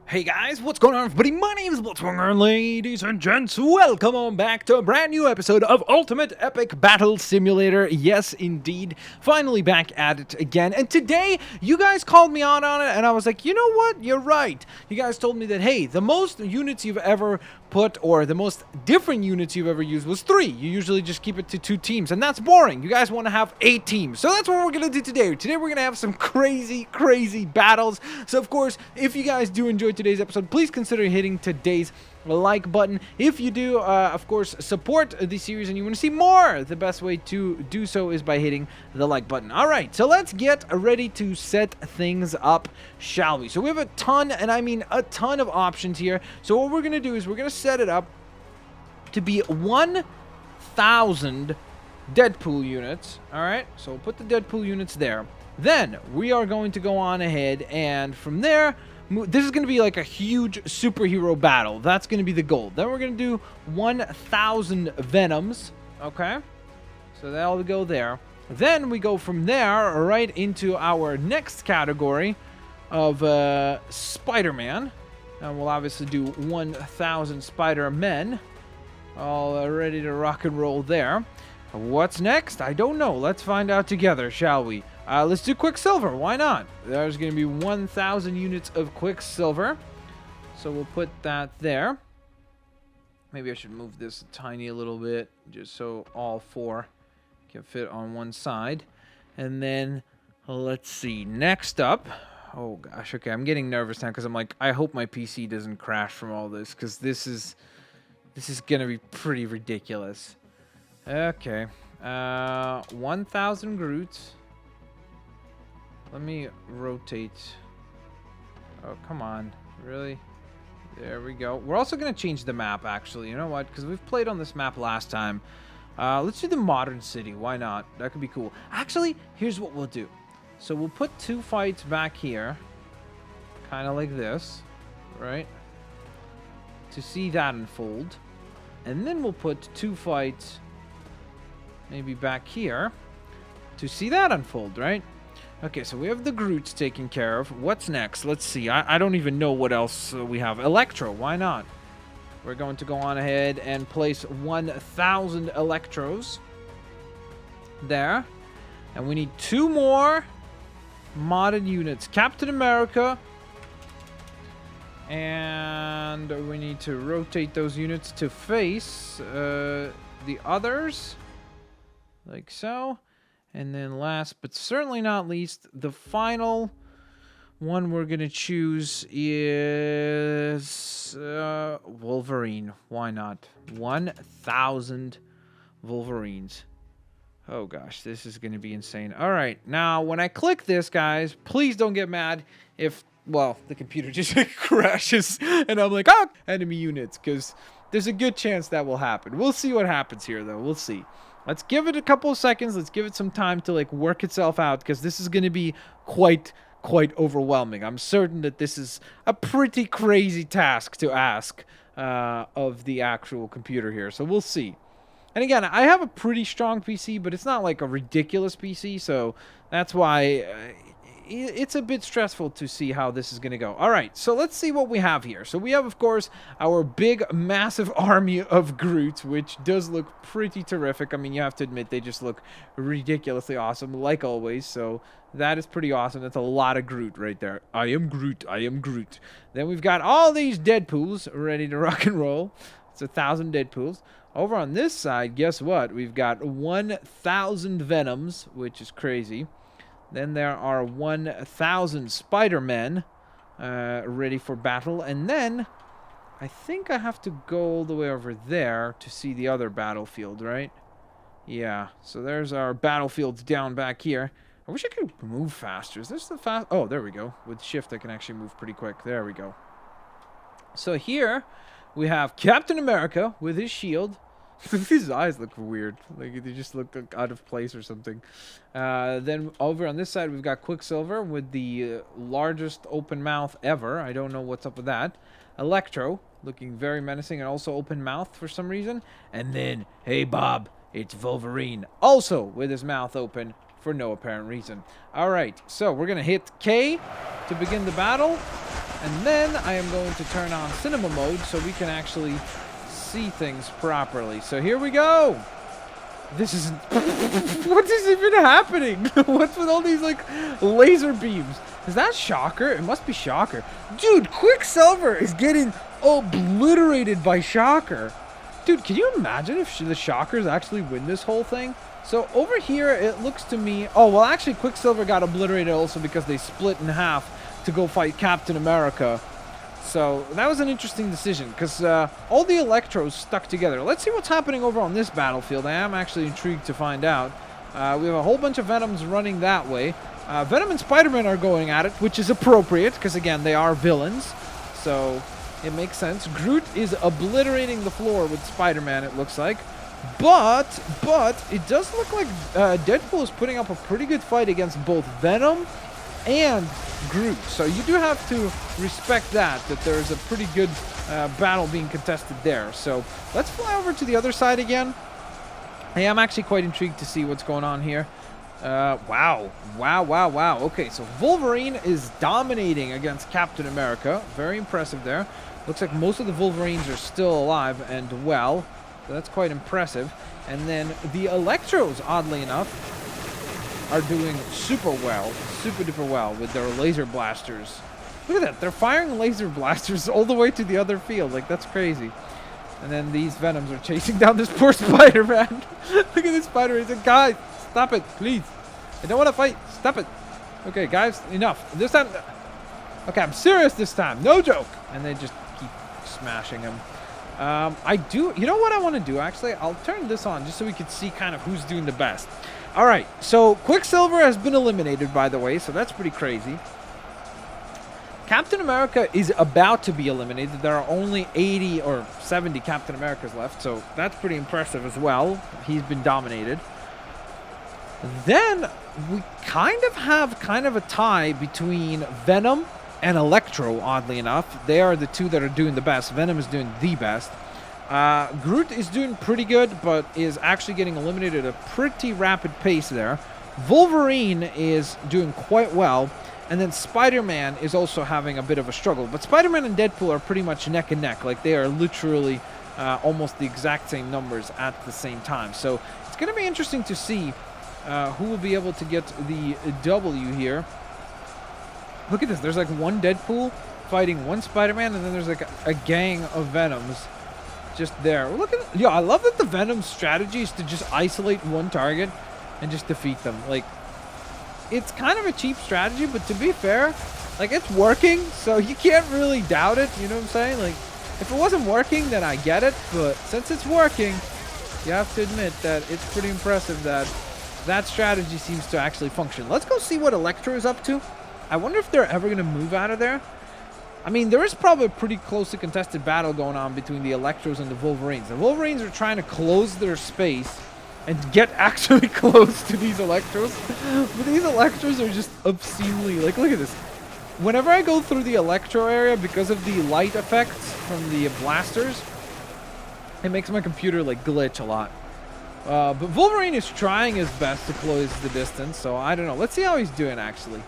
Hey guys, what's going on everybody? My name is Blitzwinger, and ladies and gents, welcome on back to a brand new episode of Ultimate Epic Battle Simulator. Yes, indeed, finally back at it again. And today, you guys called me on it, and I was like, you know what? You're right. You guys told me that, hey, the most units you've ever put, or the most different units you've ever used was 3. You usually just keep it to 2 teams, and that's boring. You guys want to have 8 teams. So that's what we're going to do today. Today, we're going to have some crazy battles. So, of course, if you guys do enjoy today's episode, please consider hitting today's like button. If you do, of course, support the series and you want to see more, the best way to do so is by hitting the like button. All right, so let's get ready to set things up, shall we? So we have a ton, and I mean a ton of options here. So what we're going to do is we're going to set it up to be 1,000 Deadpool units. All right, so we'll put the Deadpool units there. Then we are going to go on ahead, and from there, this is going to be like a huge superhero battle. That's going to be the goal. Then we're going to do 1,000 Venoms. Okay, so that'll go there. Then we go from there right into our next category of Spider-Man. And we'll obviously do 1,000 Spider-Men. All ready to rock and roll there. What's next? I don't know. Let's find out together, shall we? Let's do Quicksilver. Why not? There's going to be 1,000 units of Quicksilver. So we'll put that there. Maybe I should move this a tiny little bit, just so all 4 can fit on one side. And then, let's see. Next up. Oh, gosh. Okay, I'm getting nervous now because I'm like, I hope my PC doesn't crash from all this, because this is going to be pretty ridiculous. Okay. 1,000 Groots. Let me rotate. Oh, come on. Really? There we go. We're also going to change the map, actually. You know what? Because we've played on this map last time. Let's do the modern city. Why not? That could be cool. Actually, here's what we'll do. So we'll put 2 fights back here. Kind of like this. Right? To see that unfold. And then we'll put 2 fights maybe back here to see that unfold, right? Okay, so we have the Groots taken care of. What's next? Let's see. I don't even know what else we have. Electro, why not? We're going to go on ahead and place 1,000 Electros there. And we need 2 more modded units. Captain America. And we need to rotate those units to face the others. Like so. And then last, but certainly not least, the final one we're going to choose is Wolverine. Why not? 1,000 Wolverines. Oh gosh, this is going to be insane. All right, now when I click this, guys, please don't get mad if, well, the computer just crashes and I'm like, oh, enemy units, because there's a good chance that will happen. We'll see what happens here, though. We'll see. Let's give it a couple of seconds. Let's give it some time to like work itself out, because this is going to be quite overwhelming. I'm certain that this is a pretty crazy task to ask of the actual computer here. So we'll see. And again, I have a pretty strong PC, but it's not like a ridiculous PC. So that's why it's a bit stressful to see how this is going to go. All right, so let's see what we have here. So we have, of course, our big, massive army of Groots, which does look pretty terrific. I mean, you have to admit, they just look ridiculously awesome, like always. So that is pretty awesome. That's a lot of Groot right there. I am Groot. I am Groot. Then we've got all these Deadpools ready to rock and roll. It's 1,000 Deadpools. Over on this side, guess what? We've got 1,000 Venoms, which is crazy. Then there are 1,000 Spider-Men ready for battle. And then I think I have to go all the way over there to see the other battlefield, right? Yeah, so there's our battlefields down back here. I wish I could move faster. Is this the fast? Oh, there we go. With shift, I can actually move pretty quick. There we go. So here we have Captain America with his shield. His eyes look weird. Like they just look like out of place or something. Then over on this side, we've got Quicksilver with the largest open mouth ever. I don't know what's up with that. Electro, looking very menacing and also open mouth for some reason. And then, hey Bob, it's Wolverine. Also with his mouth open for no apparent reason. All right, so we're going to hit K to begin the battle. And then I am going to turn on cinema mode so we can actually see things properly. So here we go. This isn't... What is even happening? What's with all these, like, laser beams? Is that Shocker? It must be Shocker. Dude, Quicksilver is getting obliterated by Shocker. Dude, can you imagine if the Shockers actually win this whole thing? So over here, it looks to me... Oh, well, actually, Quicksilver got obliterated also because they split in half to go fight Captain America. So that was an interesting decision because all the Electros stuck together. Let's see what's happening over on this battlefield. I am actually intrigued to find out. We have a whole bunch of Venoms running that way. Venom and Spider-Man are going at it, which is appropriate because, again, they are villains. So it makes sense. Groot is obliterating the floor with Spider-Man, it looks like. But it does look like Deadpool is putting up a pretty good fight against both Venom and Groot. So you do have to respect that there's a pretty good battle being contested there. So let's fly over to the other side again. Hey, I'm actually quite intrigued to see what's going on here. Wow. Okay, so Wolverine is dominating against Captain America. Very impressive there. Looks like most of the Wolverines are still alive and well. So that's quite impressive. And then the Electros, oddly enough, are doing super duper well with their laser blasters. Look at that, they're firing laser blasters all the way to the other field. Like, that's crazy. And then these Venoms are chasing down this poor Spider-Man. Look at this Spider-Man. He's like, guys, stop it, please. I don't want to fight. Stop it. Okay, guys, enough. This time. Okay, I'm serious this time. No joke. And they just keep smashing him. You know what I want to do, actually? I'll turn this on just so we can see kind of who's doing the best. All right, so Quicksilver has been eliminated, by the way, so that's pretty crazy. Captain America is about to be eliminated. There are only 80 or 70 Captain Americas left, so that's pretty impressive as well. He's been dominated. Then we kind of have a tie between Venom and Electro, oddly enough. They are the two that are doing the best. Venom is doing the best. Groot is doing pretty good, but is actually getting eliminated at a pretty rapid pace there. Wolverine is doing quite well, and then Spider-Man is also having a bit of a struggle. But Spider-Man and Deadpool are pretty much neck and neck. Like, they are literally almost the exact same numbers at the same time. So it's going to be interesting to see who will be able to get the W here. Look at this. There's like one Deadpool fighting one Spider-Man, and then there's like a gang of Venoms just there. Look at, yeah, I love that the Venom strategy is to just isolate one target and just defeat them. Like, it's kind of a cheap strategy, but to be fair, like, it's working, so you can't really doubt it, you know what I'm saying? Like, if it wasn't working, then I get it, but since it's working, you have to admit that it's pretty impressive that that strategy seems to actually function. Let's go see what Electro is up to. I wonder if they're ever going to move out of there. I mean, there is probably a pretty closely contested battle going on between the Electros and the Wolverines. The Wolverines are trying to close their space and get actually close to these Electros. But these Electros are just obscenely... Like, look at this. Whenever I go through the Electro area, because of the light effects from the blasters, it makes my computer, like, glitch a lot. But Wolverine is trying his best to close the distance, so I don't know. Let's see how he's doing, actually.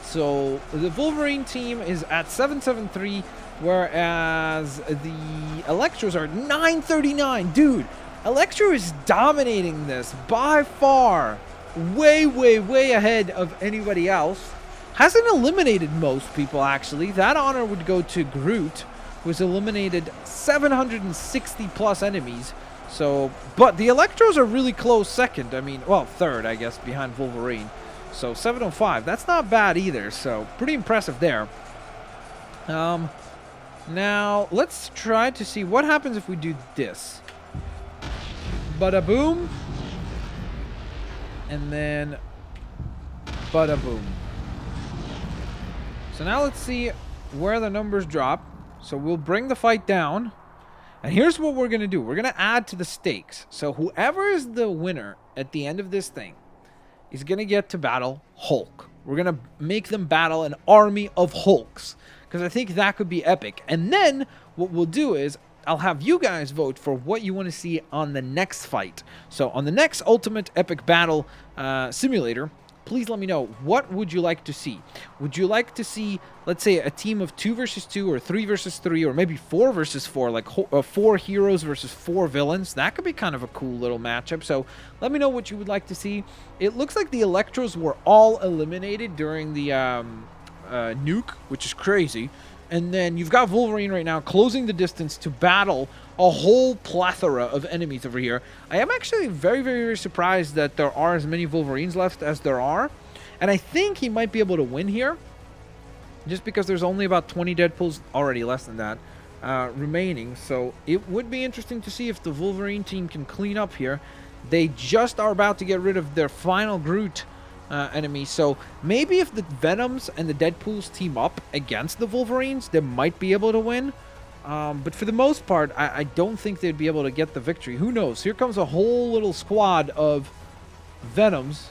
So the Wolverine team is at 773, whereas the Electros are at 939. Dude, Electro is dominating this by far. Way ahead of anybody else. Hasn't eliminated most people, actually. That honor would go to Groot, who's eliminated 760 plus enemies. So, but the Electros are really close second. I mean, well, third, I guess, behind Wolverine. So 705, that's not bad either, so pretty impressive there. Now, let's try to see what happens if we do this. Bada boom. And then bada boom. So now let's see where the numbers drop. So we'll bring the fight down. And here's what we're going to do. We're going to add to the stakes. So whoever is the winner at the end of this thing is going to get to battle Hulk. We're going to make them battle an army of Hulks, because I think that could be epic. And then what we'll do is I'll have you guys vote for what you want to see on the next fight. So on the next Ultimate Epic Battle Simulator, please let me know. What would you like to see? Would you like to see, let's say, a team of 2 versus 2 or 3 versus 3 or maybe 4 versus 4, like 4 heroes versus 4 villains? That could be kind of a cool little matchup. So let me know what you would like to see. It looks like the Electros were all eliminated during the nuke, which is crazy. And then you've got Wolverine right now closing the distance to battle a whole plethora of enemies over here. I am actually very, very, very surprised that there are as many Wolverines left as there are. And I think he might be able to win here, just because there's only about 20 Deadpools, already less than that, remaining. So it would be interesting to see if the Wolverine team can clean up here. They just are about to get rid of their final Groot enemy, so maybe if the Venoms and the Deadpools team up against the Wolverines, they might be able to win. But for the most part, I don't think they'd be able to get the victory. Who knows? Here comes a whole little squad of Venoms.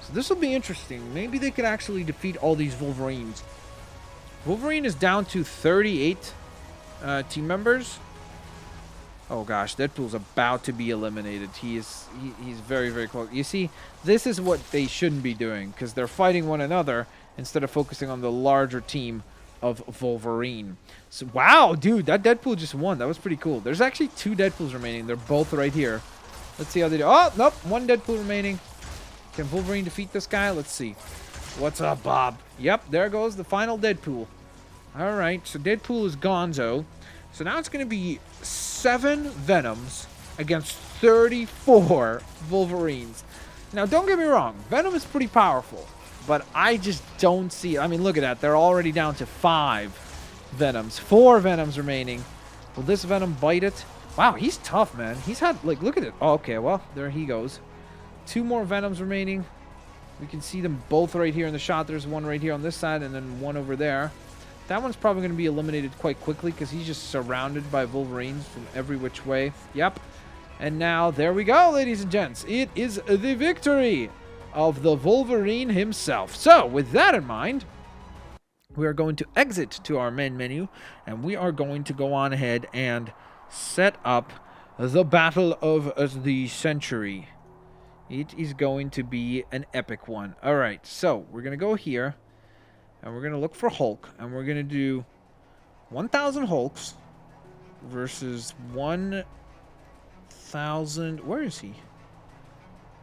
So this will be interesting. Maybe they could actually defeat all these Wolverines. Wolverine is down to 38 team members. Oh gosh, Deadpool's about to be eliminated. He's very, very close. You see, this is what they shouldn't be doing, because they're fighting one another instead of focusing on the larger team of Wolverine. So, wow, dude, that Deadpool just won. That was pretty cool. There's actually 2 Deadpools remaining. They're both right here. Let's see how they do. Oh, nope, 1 Deadpool remaining. Can Wolverine defeat this guy? Let's see. What's up, Bob? Yep, there goes the final Deadpool. All right, so Deadpool is gonzo. So now it's going to be 7 Venoms against 34 Wolverines. Now, don't get me wrong. Venom is pretty powerful, but I just don't see it. I mean, look at that. They're already down to 5 Venoms. 4 Venoms remaining. Will this Venom bite it? Wow, he's tough, man. He's had, like, look at it. Oh, okay, well, there he goes. 2 more Venoms remaining. We can see them both right here in the shot. There's one right here on this side and then one over there. That one's probably going to be eliminated quite quickly because he's just surrounded by Wolverines from every which way. Yep. And now, there we go, ladies and gents. It is the victory of the Wolverine himself. So, with that in mind, we are going to exit to our main menu, and we are going to go on ahead and set up the Battle of the Century. It is going to be an epic one. All right, so we're going to go here. And we're going to look for Hulk. And we're going to do 1,000 Hulks versus 1,000... Where is he?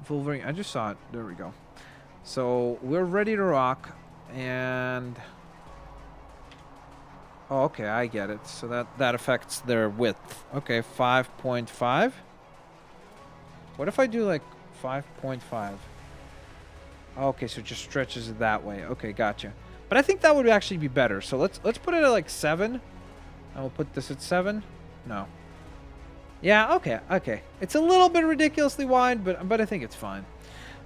Wolverine. I just saw it. There we go. So we're ready to rock. And... Oh, okay. I get it. So that affects their width. Okay, 5.5. What if I do like 5.5? Okay, so it just stretches it that way. Okay, gotcha. But I think that would actually be better. So let's put it at like 7. And we'll put this at 7. No. Yeah, okay, okay. It's a little bit ridiculously wide, but I think it's fine.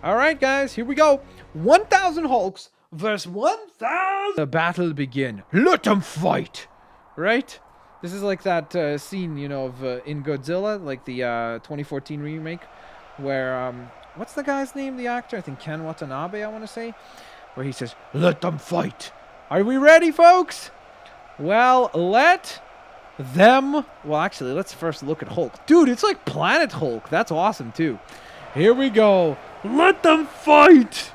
All right, guys, here we go. 1,000 Hulks versus 1,000. The battle begin. Let them fight. Right? This is like that scene, you know, of in Godzilla, like the 2014 remake, where what's the guy's name? The actor? I think Ken Watanabe. I want to say. Where he says, let them fight. Are we ready, folks? Well, let them... Well, actually, let's first look at Hulk. Dude, it's like Planet Hulk. That's awesome, too. Here we go. Let them fight.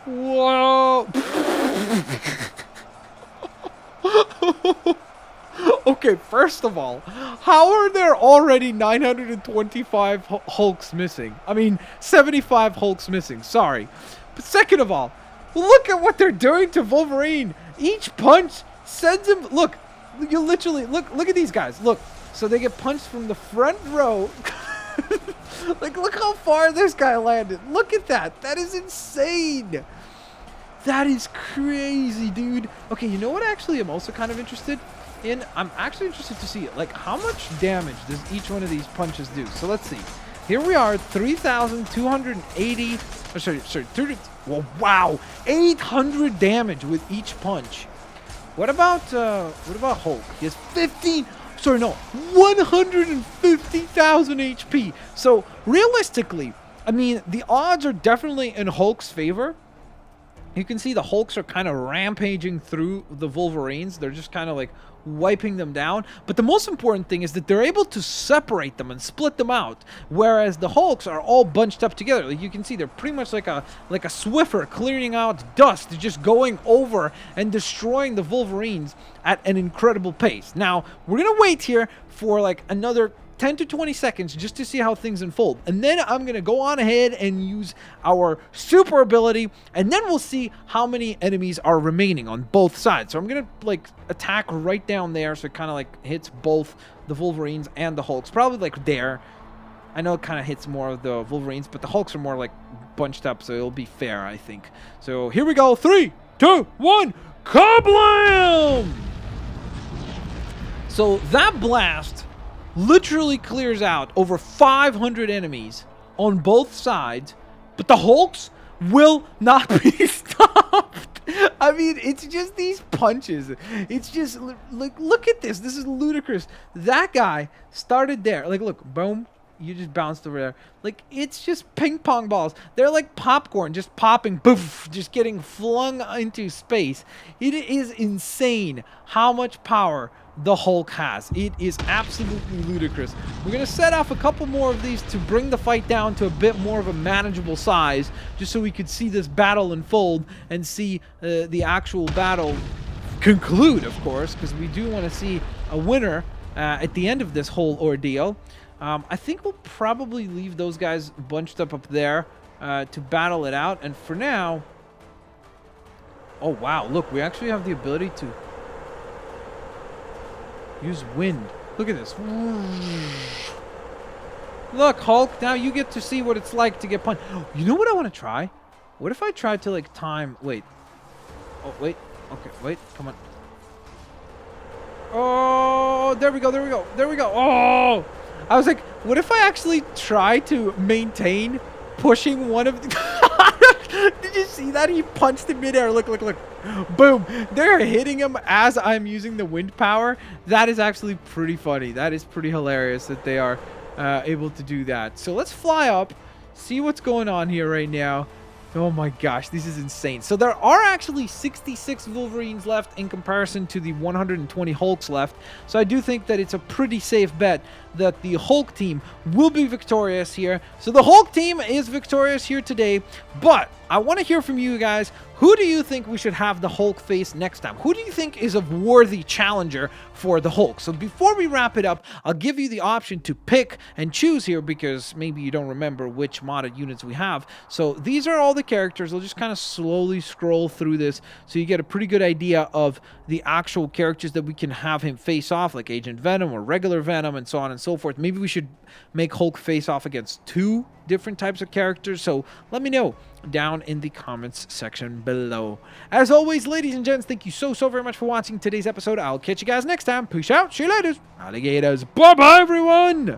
Whoa. Okay, first of all, how are there already 925 Hulks missing? I mean, 75 Hulks missing. Sorry. But second of all, look at what they're doing to Wolverine. Each punch sends him... Look, you literally... Look at these guys. Look. So they get punched from the front row. Like, look how far this guy landed. Look at that. That is insane. That is crazy, dude. Okay, you know what actually I'm also kind of interested in? I'm actually interested to see, like, how much damage does each one of these punches do? So let's see. Here we are, 3,280... Oh, sorry, 30... Well, wow, 800 damage with each punch. What about Hulk? He has 150,000 HP. So realistically, I mean, the odds are definitely in Hulk's favor. You can see the Hulks are kind of rampaging through the Wolverines. They're just kind of like wiping them down. But the most important thing is that they're able to separate them and split them out, whereas the Hulks are all bunched up together. Like you can see, they're pretty much like a Swiffer clearing out dust, just going over and destroying the Wolverines at an incredible pace. Now, we're going to wait here for like another 10 to 20 seconds just to see how things unfold. And then I'm going to go on ahead and use our super ability, and then we'll see how many enemies are remaining on both sides. So I'm going to like attack right down there, so it kind of like hits both the Wolverines and the Hulks. Probably like there. I know it kind of hits more of the Wolverines, but the Hulks are more like bunched up, so it'll be fair, I think. So here we go. 3, 2, 1, kablam! So that blast literally clears out over 500 enemies on both sides, but the Hulks will not be stopped. I mean, it's just these punches. It's just, like, look at this. This is ludicrous. That guy started there. Like, look, boom. You just bounced over there. Like, it's just ping pong balls. They're like popcorn, just popping, poof, just getting flung into space. It is insane how much power the Hulk has. It is absolutely ludicrous. We're going to set off a couple more of these to bring the fight down to a bit more of a manageable size, just so we could see this battle unfold and see the actual battle conclude, of course, because we do want to see a winner at the end of this whole ordeal. I think we'll probably leave those guys bunched up there to battle it out. And for now... Oh, wow. Look, we actually have the ability to use wind. Look at this. Look, Hulk, now you get to see what it's like to get punched. You know what I want to try? What if I tried to, like, time... Wait. Oh, wait. Okay, wait. Come on. Oh, there we go, there we go, there we go. Oh! I was like, what if I actually try to maintain pushing one of the... Did you see that? He punched in midair. Look, look, look. Boom. They're hitting him as I'm using the wind power. That is actually pretty funny. That is pretty hilarious that they are able to do that. So let's fly up, see what's going on here right now. Oh my gosh, this is insane. So there are actually 66 Wolverines left in comparison to the 120 Hulks left. So I do think that it's a pretty safe bet that the Hulk team will be victorious here. So the Hulk team is victorious here today, but I want to hear from you guys. Who do you think we should have the Hulk face next time? Who do you think is a worthy challenger for the Hulk? So before we wrap it up, I'll give you the option to pick and choose here, because maybe you don't remember which modded units we have. So these are all the characters. I'll just kind of slowly scroll through this so you get a pretty good idea of the actual characters that we can have him face off, like Agent Venom or regular Venom and so on and so forth. Maybe we should make Hulk face off against 2 different types of characters. So let me know down in the comments section below. As always, ladies and gents, thank you so very much for watching today's episode. I'll catch you guys next time. Peace out. See you later, alligators. Bye bye, everyone.